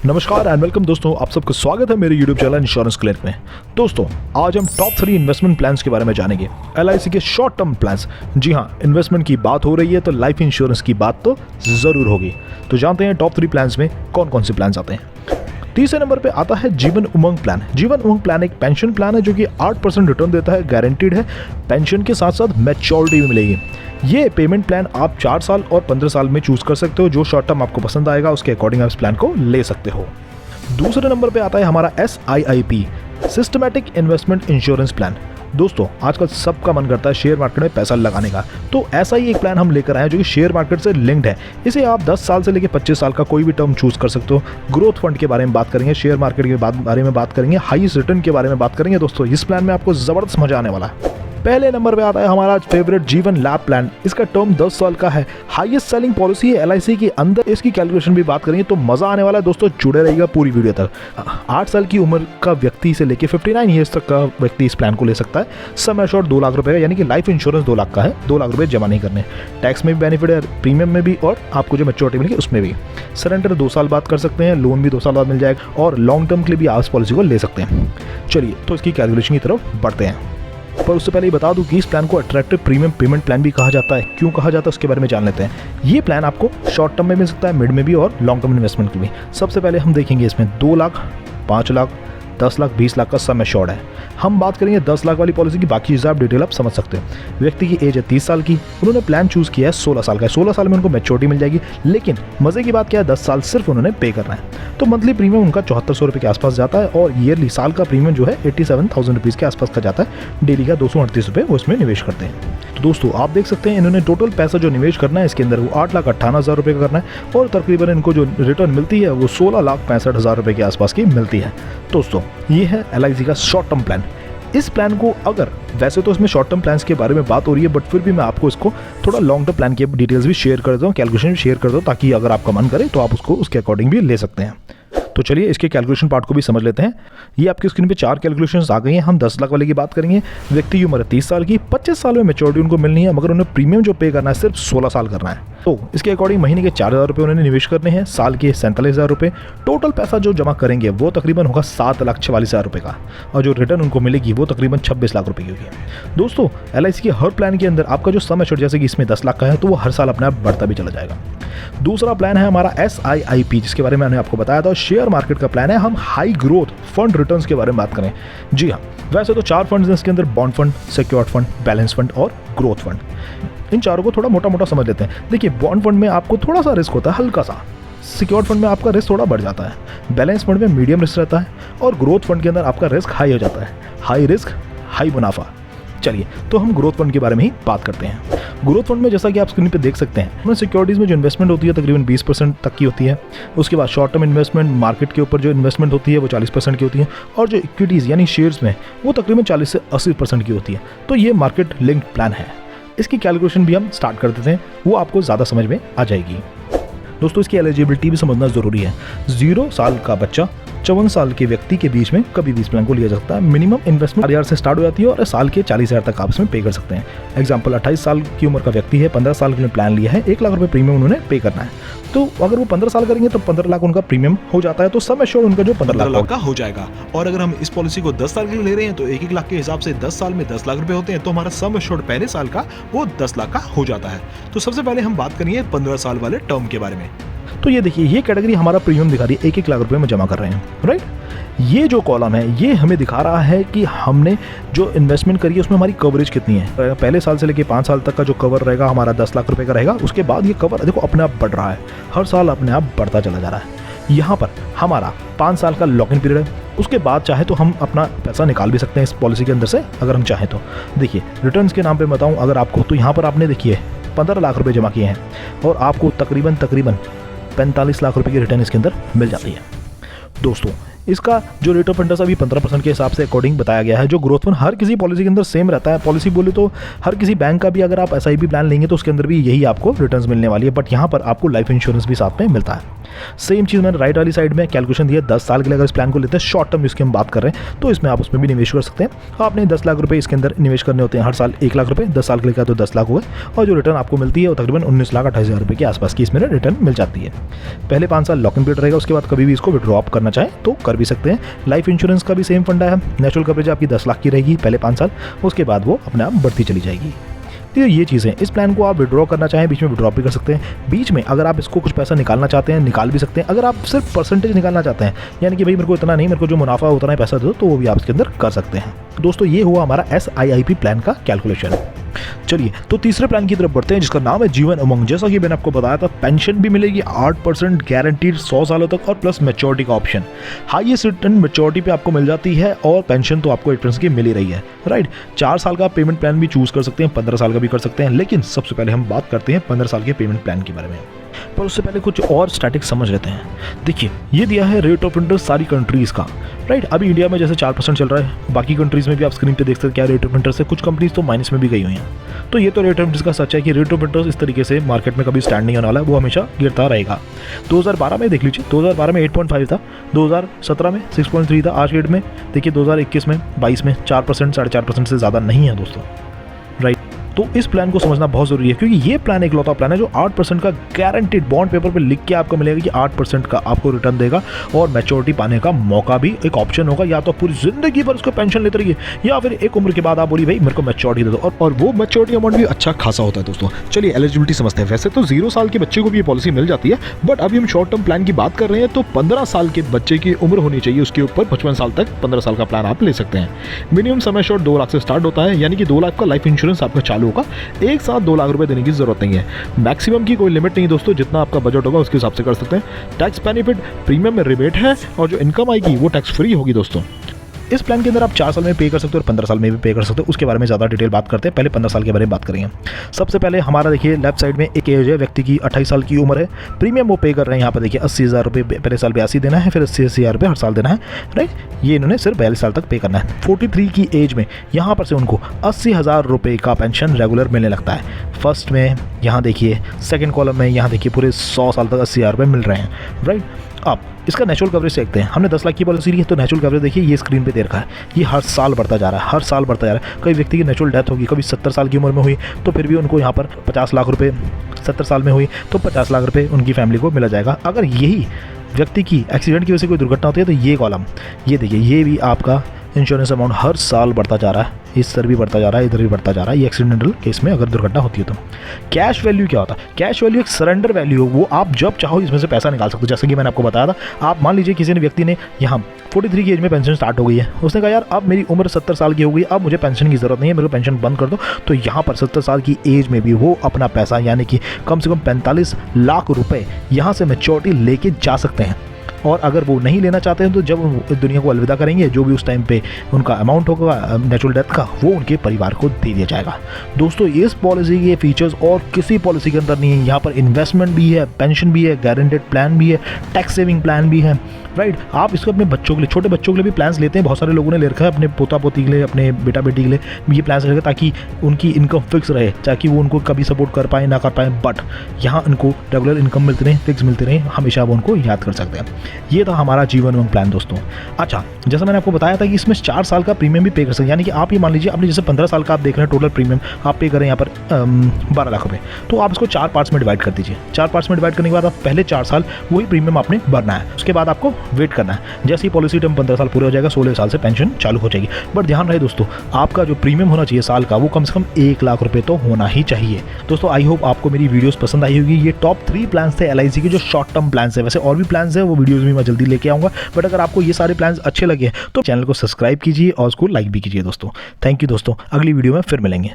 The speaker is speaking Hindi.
नमस्कार एंड वेलकम दोस्तों, आप सबका स्वागत है मेरे YouTube चैनल इंश्योरेंस क्लिनिक में। दोस्तों, आज हम टॉप 3 इन्वेस्टमेंट प्लान्स के बारे में जानेंगे। LIC के शॉर्ट टर्म प्लान्स। जी हाँ, इन्वेस्टमेंट की बात हो रही है तो लाइफ इंश्योरेंस की बात तो ज़रूर होगी। तो जानते हैं टॉप 3 प्लान्स में कौन कौन से प्लान्स आते हैं। तीसरे नंबर पे आता है जीवन उमंग प्लान। जीवन उमंग प्लान एक पेंशन प्लान है जो कि 8% रिटर्न देता है, गारंटीड है। पेंशन के साथ साथ मैच्योरिटी भी मिलेगी। ये पेमेंट प्लान आप 4 साल और 15 साल में चूज कर सकते हो। जो शॉर्ट टर्म आपको पसंद आएगा उसके अकॉर्डिंग आप इस प्लान को ले सकते हो। दूसरे नंबर पे आता है हमारा SIIP, systematic investment insurance plan. दोस्तों, आजकल सबका मन करता है शेयर मार्केट में पैसा लगाने का, तो ऐसा ही एक प्लान हम लेकर आए हैं जो कि शेयर मार्केट से लिंक्ड है। इसे आप 10 साल से लेकर 25 साल का कोई भी टर्म चूज कर सकते हो। ग्रोथ फंड के बारे में बात करेंगे, शेयर मार्केट के बारे में बात करेंगे, हाईएस्ट रिटर्न के बारे में बात करेंगे। दोस्तों, इस प्लान में आपको जबरदस्त मजा आने वाला है। पहले नंबर पे आता है हमारा फेवरेट जीवन लाभ प्लान। इसका टर्म 10 साल का है, हाईएस्ट सेलिंग पॉलिसी है LIC के अंदर। इसकी कैलकुलेशन भी बात करेंगे तो मजा आने वाला है। दोस्तों, जुड़े रहिएगा पूरी वीडियो तक। 8 साल की उम्र का व्यक्ति से लेकर 59 ईयर्स तक का व्यक्ति इस प्लान को ले सकता है। सम एश्योर्ड 2 लाख रुपए का, यानी कि लाइफ इंश्योरेंस 2 लाख का है। 2 लाख रुपए जमा नहीं करने। टैक्स में भी बेनिफिट है, प्रीमियम में भी, और आपको जो मैच्योरिटी मिलेगी उसमें भी। सरेंडर 2 साल बाद कर सकते हैं, लोन भी 2 साल बाद मिल जाएगा, और लॉन्ग टर्म के लिए भी आप इस पॉलिसी को ले सकते हैं। चलिए, तो इसकी कैलकुलेशन की तरफ बढ़ते हैं। पर उससे पहले ये बता दूं कि इस प्लान को अट्रैक्टिव प्रीमियम पेमेंट प्लान भी कहा जाता है। क्यों कहा जाता है उसके बारे में जान लेते हैं। ये प्लान आपको शॉर्ट टर्म में मिल सकता है, मिड में भी, और लॉन्ग टर्म इन्वेस्टमेंट के भी। सबसे पहले हम देखेंगे इसमें 2 लाख, 5 लाख, 10 लाख, 20 लाख का सम एश्योर्ड है। हम बात करेंगे 10 लाख वाली पॉलिसी की, बाकी चीज़ें आप डिटेल आप समझ सकते हैं। व्यक्ति की एज है 30 साल की, उन्होंने प्लान चूज़ किया है 16 साल का। 16 साल में उनको मैच्योरिटी मिल जाएगी, लेकिन मज़े की बात क्या है, 10 साल सिर्फ उन्होंने पे करना है। तो मंथली प्रीमियम उनका 7400 रुपये के आसपास जाता है, और ईयरली साल का प्रीमियम जो है 87,000 रुपीज़ के आसपास का जाता है। डेली का 238 रुपये वो इसमें निवेश करते हैं। तो दोस्तों, आप देख सकते हैं इन्होंने टोटल पैसा जो निवेश करना है इसके अंदर वो 8,58,000 रुपये का करना है, और तकरीबन इनको जो रिटर्न मिलती है वो 16,65,000 रुपये के आसपास की मिलती है। दोस्तों, ये है LIC का शॉर्ट टर्म प्लान। इस प्लान को अगर वैसे तो इसमें शॉर्ट टर्म प्लान्स के बारे में बात हो रही है, बट फिर भी मैं आपको इसको थोड़ा लॉन्ग टर्म प्लान की डिटेल्स भी शेयर कर देता हूँ, कैलकुलेशन भी शेयर कर दो, ताकि अगर आपका मन करे तो आप उसको उसके अकॉर्डिंग भी ले सकते हैं। तो चलिए इसके कैलकुलेशन पार्ट को भी समझ लेते हैं। ये आपकी स्क्रीन पे 4 कैलकुलेशंस आ गई हैं। हम 10 लाख वाले की बात करेंगे। व्यक्ति की उम्र 30 साल की, 25 साल में मैच्योरिटी उनको मिलनी है, मगर उन्हें प्रीमियम जो पे करना है सिर्फ 16 साल करना है। तो इसके अकॉर्डिंग महीने के 4,000 रुपये उन्होंने निवेश करने हैं, साल के 47,000 रुपये। टोटल पैसा जो जमा करेंगे वो तकरीबन होगा 7,44,000 रुपये का, और जो रिटर्न उनको मिलेगी वो तकरीबन 26 लाख रुपये की होगी। दोस्तों, LIC के हर प्लान के अंदर आपका जो सम एश्योर्ड, जैसे कि इसमें 10 लाख का है, तो वो हर साल अपने आप बढ़ता भी चला जाएगा। दूसरा प्लान है हमारा SIIP, जिसके बारे में मैंने आपको बताया था। शेयर मार्केट का प्लान है। हम हाई ग्रोथ फंड रिटर्न्स के बारे में बात करें। जी हाँ, वैसे तो 4 फंड्स हैं इसके अंदर: bond fund, secured fund, balance fund और ग्रोथ फंड। इन चारों को थोड़ा मोटा मोटा समझ लेते हैं। देखिए, बॉन्ड फंड में आपको थोड़ा सा रिस्क होता है, हल्का सा। सिक्योर्ड फंड में आपका रिस्क थोड़ा बढ़ जाता है। बैलेंस फंड में मीडियम रिस्क रहता है, और ग्रोथ फंड के अंदर आपका रिस्क हाई हो जाता है। हाई रिस्क हाई मुनाफा। चलिए, तो हम ग्रोथ फंड के बारे में ही बात करते हैं। ग्रोथ फंड में जैसा कि आप स्क्रीन पे देख सकते हैं, सिक्योरिटीज़ में जो इन्वेस्टमेंट होती है तकरीबन 20% तक की होती है। उसके बाद शॉर्ट टर्म इन्वेस्टमेंट, मार्केट के ऊपर जो इन्वेस्टमेंट होती है वो 40% की होती है, और जो इक्विटीज़ यानी शेयर्स में वो तकरीबन 40 से 80% की होती है। तो ये मार्केट लिंक्ड प्लान है। इसकी कैलकुलेशन भी हम स्टार्ट कर देते हैं, वो आपको ज़्यादा समझ में आ जाएगी। दोस्तों, इसकी एलिजिबिलिटी भी समझना ज़रूरी है। 0 साल का बच्चा 54 साल के व्यक्ति के बीच में कभी भी इस प्लान को लिया जा सकता है। मिनिमम इन्वेस्टमेंट 4,000 से स्टार्ट हो जाती है, और साल के 40,000 तक आप इसमें पे कर सकते हैं। एग्जाम्पल, 28 साल की उम्र का व्यक्ति है, 15 साल के लिए प्लान लिया है, 1 लाख रुपये प्रीमियम उन्होंने पे करना है। तो अगर वो 15 साल करेंगे तो 15 लाख उनका प्रीमियम हो जाता है। तो सम एश्योर्ड उनका जो 15 लाख का हो जाएगा। और अगर हम इस पॉलिसी को 10 साल के लिए ले रहे हैं तो 1-1 लाख के हिसाब से 10 साल में 10 लाख रुपए होते हैं। तो हमारा सम एश्योर्ड पहले साल का वो 10 लाख का हो जाता है। तो सबसे पहले हम बात करेंगे 15 साल वाले टर्म के बारे में। तो ये देखिए, ये कैटेगरी हमारा प्रीमियम दिखा रही है, 1-1 लाख रुपए में जमा कर रहे हैं, राइट। ये जो कॉलम है ये हमें दिखा रहा है कि हमने जो इन्वेस्टमेंट करी है उसमें हमारी कवरेज कितनी है। पहले साल से लेके 5 साल तक का जो कवर रहेगा हमारा 10 लाख रुपए का रहेगा। उसके बाद ये कवर देखो अपने आप बढ़ रहा है, हर साल अपने आप बढ़ता चला जा रहा है। यहाँ पर हमारा 5 साल का लॉक इन पीरियड है। उसके बाद चाहे तो हम अपना पैसा निकाल भी सकते हैं इस पॉलिसी के अंदर से, अगर हम चाहें तो। देखिए, रिटर्न्स के नाम पे बताऊँ अगर आपको, तो यहाँ पर आपने देखिए 15 लाख रुपए जमा किए हैं, और आपको तकरीबन 45 लाख रुपए की रिटर्न इसके अंदर मिल जाती है। दोस्तों, इसका जो रेट ऑफ इंटरेस्ट अभी 15% के हिसाब से अकॉर्डिंग बताया गया है। जो ग्रोथ फंड हर किसी पॉलिसी के अंदर सेम रहता है। पॉलिसी बोले तो हर किसी बैंक का भी अगर आप SIP प्लान लेंगे तो उसके अंदर भी यही आपको रिटर्न्स मिलने वाली है, बट यहाँ पर आपको लाइफ इंश्योरेंस भी साथ में मिलता है। सेम चीज़ मैंने राइट वाली साइड में कैलकुलेशन दिया 10 साल के लिए अगर इस प्लान को लेते हैं, शॉर्ट टर्म जिसकी हम बात कर रहे हैं, तो इसमें आप उसमें भी निवेश कर सकते हैं। आपने 10 लाख रुपये इसके अंदर निवेश करने होते हैं हर साल 1 लाख रुपये, 10 साल के लिए तो 10 लाख हुए, और जो रिटर्न आपको मिलती है वो तकरीबन 19,28,000 रुपये के आसपास की इसमें रिटर्न मिल जाती है। पहले 5 साल लॉक इन पीरियड रहेगा, उसके बाद कभी भी इसको विड्रॉ करना चाहें तो कर भी सकते हैं। लाइफ इंश्योरेंस का भी सेम फंडा है, नेचुरल कवरेज आपकी 10 लाख की रहेगी पहले 5 साल, उसके बाद वो अपने आप बढ़ती चली जाएगी। तो ये चीज़ें, इस प्लान को आप विड्रॉ करना चाहें बीच में विड्रॉ भी कर सकते हैं, बीच में अगर आप इसको कुछ पैसा निकालना चाहते हैं निकाल भी सकते हैं। अगर आप सिर्फ परसेंटेज निकालना चाहते हैं, यानी कि भाई मेरे को इतना नहीं, मेरे को जो मुनाफा उतना ही पैसा दो, तो वो भी आप इसके अंदर कर सकते हैं। दोस्तों ये हुआ हमारा SIIP प्लान का कैलकुलेशन। चलिए तो तीसरे प्लान की तरफ बढ़ते हैं जिसका नाम है जीवन उमंग। जैसा कि मैंने आपको बताया था, पेंशन भी मिलेगी 8% गारंटीड 100 सालों तक, और प्लस मैच्योरिटी का ऑप्शन, हाईएस्ट रिटर्न मैच्योरिटी पे आपको मिल जाती है, और पेंशन तो आपको 8% की मिल ही रही है, राइट। 4 साल का पेमेंट प्लान भी चूज कर सकते हैं, 15 साल का भी कर सकते हैं, लेकिन सबसे पहले हम बात करते हैं 15 साल के पेमेंट प्लान के बारे में। पर उससे पहले कुछ और स्टैटिक्स समझ लेते हैं। देखिए ये दिया है रेट ऑफ इंटरेस्ट सारी कंट्रीज़ का, राइट। अभी इंडिया में जैसे 4% चल रहा है, बाकी कंट्रीज़ में भी आप स्क्रीन पे देख सकते हैं क्या रेट ऑफ इंटरेस्ट है। कुछ कंपनीज तो माइनस में भी गई हुई हैं। तो ये तो रेट ऑफ इंटरेस्ट का सच है कि रेट ऑफ इंटरेस्ट इस तरीके से मार्केट में कभी स्टैंड नहीं होने वाला है, वो हमेशा गिरता रहेगा। 2012 में देख लीजिए, 2012 में 8.5 था, 2017 में 6.3 था, आज डेट में देखिए 2021 में 22 में 4%, 4.5% से ज़्यादा नहीं है दोस्तों, राइट। तो इस प्लान को समझना बहुत ज़रूरी है, क्योंकि ये प्लान एक लौता प्लान है जो 8% का गारंटीड बॉन्ड पेपर पे लिख के आपको मिलेगा कि 8% का आपको रिटर्न देगा, और मैच्योरिटी पाने का मौका भी एक ऑप्शन होगा। या तो पूरी जिंदगी भर उसको पेंशन लेते रहिए, या फिर एक उम्र के बाद आप बोलिए भाई मेरे को मैच्योरिटी दे दो, और वो मैच्योरिटी अमाउंट भी अच्छा खासा होता है दोस्तों। चलिए एलिजिबिलिटी समझते हैं। वैसे तो 0 साल के बच्चे को भी ये पॉलिसी मिल जाती है, बट अभी हम शॉर्ट टर्म प्लान की बात कर रहे हैं, तो 15 साल के बच्चे की उम्र होनी चाहिए, उसके ऊपर 55 साल तक 15 साल का प्लान आप ले सकते हैं। मिनिमम समय शॉर्ट 2 लाख से स्टार्ट होता है, यानी कि 2 लाख का लाइफ इंश्योरेंस आपका चालू होगा, एक साथ 2 लाख रुपए देने की जरूरत नहीं है। मैक्सिमम की कोई लिमिट नहीं दोस्तों, जितना आपका बजट होगा उसके हिसाब से कर सकते हैं। टैक्स बेनिफिट प्रीमियम में रिबेट है, और जो इनकम आएगी वो टैक्स फ्री होगी दोस्तों। इस प्लान के अंदर आप 4 साल में पे कर सकते हो और 15 साल में भी पे कर सकते हो। उसके बारे में ज़्यादा डिटेल बात करते हैं, पहले 15 साल के बारे में बात करेंगे। सबसे पहले हमारा देखिए लेफ्ट साइड में एक एज है, व्यक्ति की 28 साल की उम्र है, प्रीमियम वो पे कर रहे हैं यहाँ पर देखिए 80,000 रुपये पहले साल 82 देना है, फिर 80,000 रुपये हर साल देना है, राइट। ये इन्होंने सिर्फ 42 साल तक पे करना है। 43 की एज में यहाँ पर से उनको 80,000 रुपये का पेंशन रेगुलर मिलने लगता है। फर्स्ट में यहाँ देखिए, सेकेंड कॉलम में यहाँ देखिए पूरे 100 साल तक 80,000 रुपये मिल रहे हैं, राइट। अब इसका नेचुरल कवरेज देखते हैं। हमने 10 लाख की पॉलिसी ली है, तो नेचुरल कवरेज देखिए ये स्क्रीन पे दे रखा है, ये हर साल बढ़ता जा रहा है, हर साल बढ़ता जा रहा है। कई व्यक्ति की नेचुरल डेथ होगी, कभी 70 साल की उम्र में हुई, तो फिर भी उनको यहाँ पर 50 लाख रुपए, 70 साल में हुई तो 50 लाख रुपए उनकी फैमिली को मिला जाएगा। अगर यही व्यक्ति की एक्सीडेंट की वजह से कोई दुर्घटना होती है, तो ये कॉलम, ये देखिए, ये भी आपका इंश्योरेंस अमाउंट हर साल बढ़ता जा रहा है, इस तरह भी बढ़ता जा रहा है, इधर भी बढ़ता जा रहा है। ये एक्सीडेंटल केस में अगर दुर्घटना होती है तो। कैश वैल्यू क्या होता है? कैश वैल्यू एक सरेंडर वैल्यू, वो आप जब चाहो इसमें से पैसा निकाल सकते हो। जैसे कि मैंने आपको बताया था, आप मान लीजिए किसी ने व्यक्ति ने यहाँ 43 की एज में पेंशन स्टार्ट हो गई है, उसने कहा यार अब मेरी उम्र 70 साल की हो गई, अब मुझे पेंशन की ज़रूरत नहीं है, मेरे को पेंशन बंद कर दो, तो यहाँ पर 70 साल की एज में भी वो अपना पैसा यानी कि कम से कम 45 लाख रुपये यहाँ से मैच्योरिटी लेके जा सकते हैं। और अगर वो नहीं लेना चाहते हैं, तो जब वो इस दुनिया को अलविदा करेंगे, जो भी उस टाइम पे उनका अमाउंट होगा नेचुरल डेथ का, वो उनके परिवार को दे दिया जाएगा। दोस्तों इस पॉलिसी के फीचर्स और किसी पॉलिसी के अंदर नहीं है। यहाँ पर इन्वेस्टमेंट भी है, पेंशन भी है, गारंटेड प्लान भी है, टैक्स सेविंग प्लान भी है, राइट। आप इसको अपने बच्चों के लिए, छोटे बच्चों के लिए भी प्लान्स लेते हैं, बहुत सारे लोगों ने ले रखा है, अपने पोता पोती के लिए, अपने बेटा बेटी के लिए ये प्लान्स रखें, ताकि उनकी इनकम फिक्स रहे, ताकि वो उनको कभी सपोर्ट कर पाए ना कर पाए, बट यहाँ उनको रेगुलर इनकम मिलती रहे, फिक्स मिलती रहे, हमेशा वो उनको याद कर सकते हैं। ये था हमारा जीवन उमंग प्लान दोस्तों। अच्छा, जैसा मैंने आपको बताया था कि इसमें 4 साल का प्रीमियम भी पे कर सकते हैं, यानी कि आप ये मान लीजिए आपने जैसे 15 साल का आप देख रहे हैं टोटल प्रीमियम आप पे करें यहाँ पर 12 लाख रुपये, तो आप इसको 4 पार्ट्स में डिवाइड कर दीजिए। 4 पार्ट्स में डिवाइड करने के बाद आप पहले 4 साल वही प्रीमियम आपने भरना है, उसके बाद आपको वेट करना है। जैसे ही पॉलिसी टर्म 15 साल पूरे हो जाएगा, 16 साल से पेंशन चालू हो जाएगी। बट ध्यान रहे दोस्तों, आपका जो प्रीमियम होना चाहिए साल का, वो कम से कम 1 लाख रुपये तो होना ही चाहिए। दोस्तों आई होप आपको मेरी वीडियोस पसंद आई होगी। ये टॉप 3 प्लान्स थे LIC के, जो शॉर्ट टर्म प्लान्स है। वैसे और भी प्लान्स है, वो वीडियोस भी मैं जल्दी लेके आऊँगा, बट अगर आपको ये सारे प्लान्स अच्छे लगे तो चैनल को सब्सक्राइब कीजिए और उसको लाइक भी कीजिए दोस्तों। थैंक यू दोस्तों, अगली वीडियो में फिर मिलेंगे।